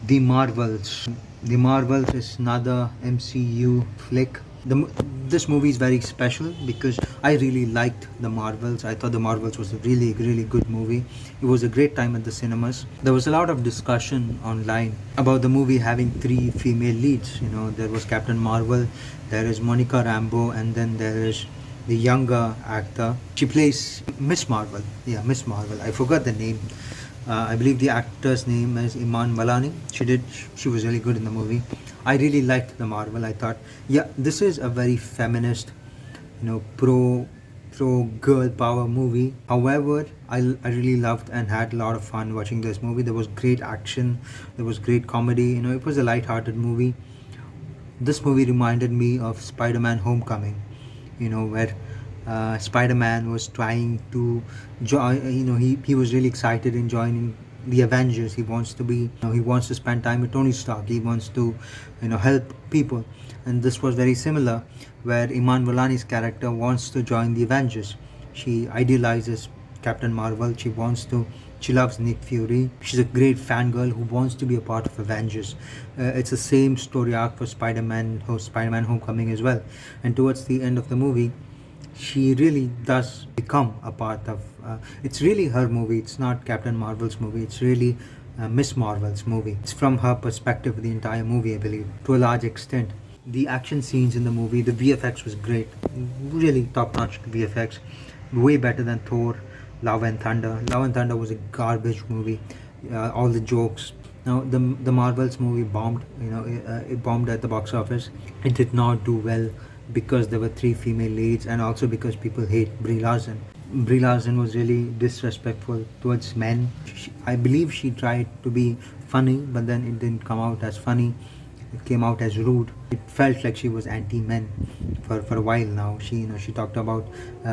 The Marvels. The Marvels is another MCU flick. This movie is very special because I really liked The Marvels. I thought The Marvels was a really, really good movie. It was a great time at the cinemas. There was a lot of discussion online about the movie having three female leads. There was Captain Marvel, there is Monica Rambeau, and then there is the younger actor. She plays Miss Marvel. Yeah, Miss Marvel. I forgot the name. I believe the actor's name is Iman Malani. She was really good in the movie. I really liked the Marvel. I thought, yeah, this is a very feminist, pro girl power movie. However, I really loved and had a lot of fun watching this movie. There was great action, there was great comedy. It was a light-hearted movie. This movie reminded me of Spider-Man Homecoming, where Spider-Man was trying to join. He was really excited in joining the Avengers. He wants to be, he wants to spend time with Tony Stark. He wants to, help people. And this was very similar, where Iman Vellani's character wants to join the Avengers. She idealizes Captain Marvel. She loves Nick Fury. She's a great fangirl who wants to be a part of Avengers. It's the same story arc for Spider-Man Homecoming as well. And towards the end of the movie, she really does become a part of. It's really her movie. It's not Captain Marvel's movie. It's really Miss Marvel's movie. It's from her perspective the entire movie, I believe, to a large extent. The action scenes in the movie, the VFX was great, really top-notch VFX, way better than Thor, Love and Thunder. Love and Thunder was a garbage movie. All the jokes. Now the Marvels movie bombed. It bombed at the box office. It did not do well because there were three female leads, and also because people hate Brie Larson. Brie Larson was really disrespectful towards men. I believe she tried to be funny, but then it didn't come out as funny. It came out as rude. It felt like she was anti-men for a while now. She talked about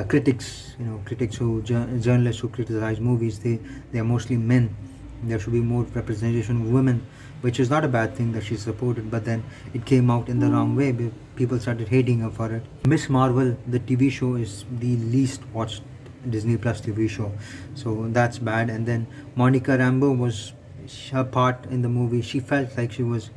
critics. Journalists who criticize movies. They are mostly men. There should be more representation of women, which is not a bad thing that she supported, but then it came out in the wrong way. People started hating her for it. Miss Marvel, the TV show, is the least watched Disney Plus TV show, so that's bad. And then Monica Rambeau was her part in the movie. She felt like she was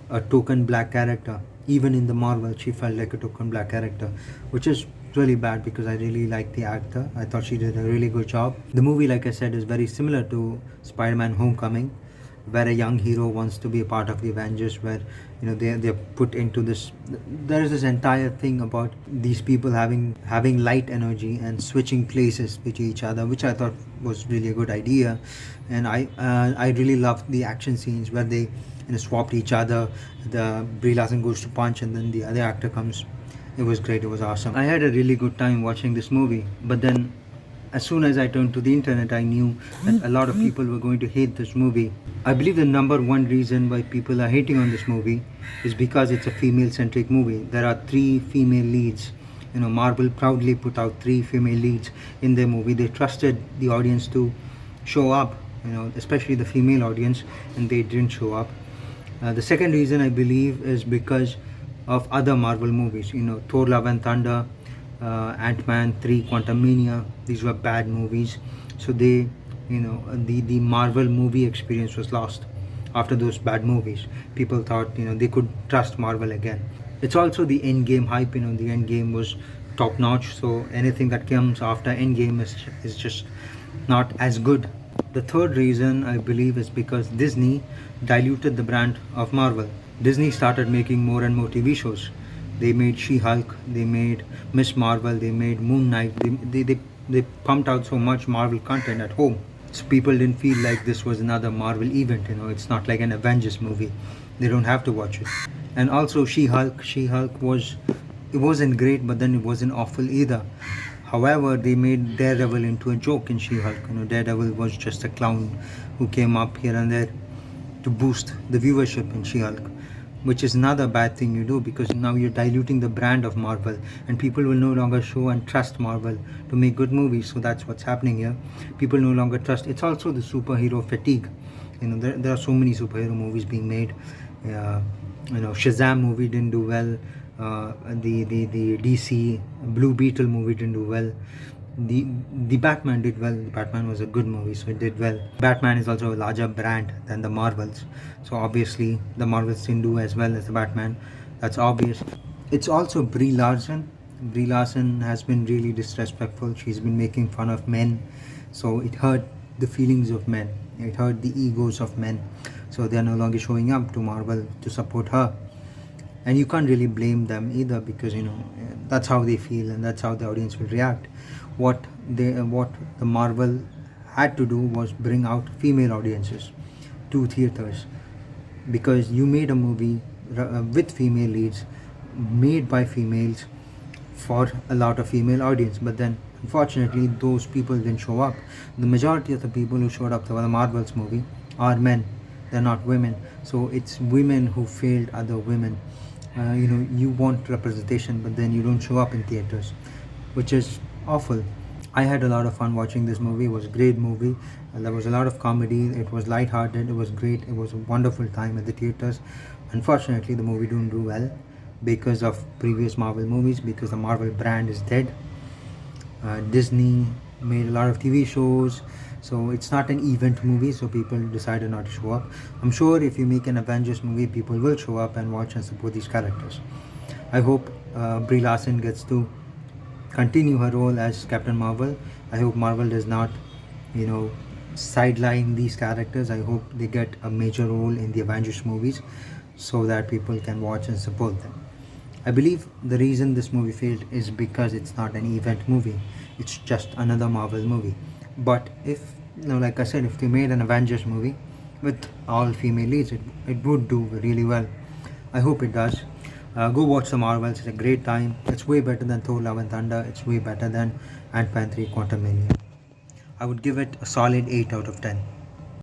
a token black character. Even in the Marvel, she felt like a token black character, which is really bad because I really liked the actor. I thought she did a really good job. The movie, like I said, is very similar to Spider-Man Homecoming, where a young hero wants to be a part of the Avengers, where they're put into this. There is this entire thing about these people having light energy and switching places with each other, which I thought was really a good idea. And I really loved the action scenes where they swapped each other. The Brie Larson goes to punch, and then the other actor comes. It was great. It was awesome. I had a really good time watching this movie, but then as soon as I turned to the internet, I knew that a lot of people were going to hate this movie. I believe the number one reason why people are hating on this movie is because it's a female-centric movie. There are three female leads. Marvel proudly put out three female leads in their movie. They trusted the audience to show up, especially the female audience, and they didn't show up. The second reason, I believe, is because of other Marvel movies. Thor: Love and Thunder, Ant-Man 3, Quantumania. These were bad movies, so the Marvel movie experience was lost after those bad movies. People thought they could trust Marvel again. It's also the Endgame hype. The Endgame was top notch, so anything that comes after Endgame is just not as good. The third reason, I believe, is because Disney diluted the brand of Marvel. Disney started making more and more TV shows. They made She-Hulk, they made Miss Marvel, they made Moon Knight. They pumped out so much Marvel content at home, so people didn't feel like this was another Marvel event. It's not like an Avengers movie. They don't have to watch it. And also She-Hulk wasn't great, but then it wasn't awful either. However, they made Daredevil into a joke in She-Hulk. Daredevil was just a clown who came up here and there to boost the viewership in She-Hulk, which is another bad thing you do, because now you're diluting the brand of Marvel, and people will no longer show and trust Marvel to make good movies. So that's what's happening here. People no longer trust. It's also the superhero fatigue. There are so many superhero movies being made. Shazam movie didn't do well. The DC Blue Beetle movie didn't do well. the the Batman did well. The Batman was a good movie, so it did well. Batman is also a larger brand than the Marvels, so obviously the Marvels didn't do as well as the Batman. That's obvious. It's also Brie Larson. Brie Larson has been really disrespectful. She's been making fun of men, so it hurt the feelings of men. It hurt the egos of men. So they are no longer showing up to Marvel to support her, and you can't really blame them either, because that's how they feel and that's how the audience will react. What the Marvel had to do was bring out female audiences to theaters, because you made a movie with female leads, made by females, for a lot of female audience, but then unfortunately those people didn't show up. The majority of the people who showed up for the Marvels movie are men, they're not women. So it's women who failed other women. You want representation, but then you don't show up in theaters, which is awful. I had a lot of fun watching this movie. It was a great movie. There was a lot of comedy. It was light-hearted. It was great. It was a wonderful time at the theaters. Unfortunately, the movie didn't do well because of previous Marvel movies, because the Marvel brand is dead. Disney made a lot of TV shows, so it's not an event movie, so people decided not to show up. I'm sure if you make an Avengers movie, people will show up and watch and support these characters. I hope Brie Larson gets to continue her role as Captain Marvel. I hope Marvel does not, sideline these characters. I hope they get a major role in the Avengers movies so that people can watch and support them. I believe the reason this movie failed is because it's not an event movie. It's just another Marvel movie. But if, like I said, if they made an Avengers movie with all female leads, it would do really well. I hope it does. Go watch the Marvels. It's a great time. It's way better than Thor: Love and Thunder. It's way better than Ant-Man 3: Quantumania. I would give it a solid 8 out of 10.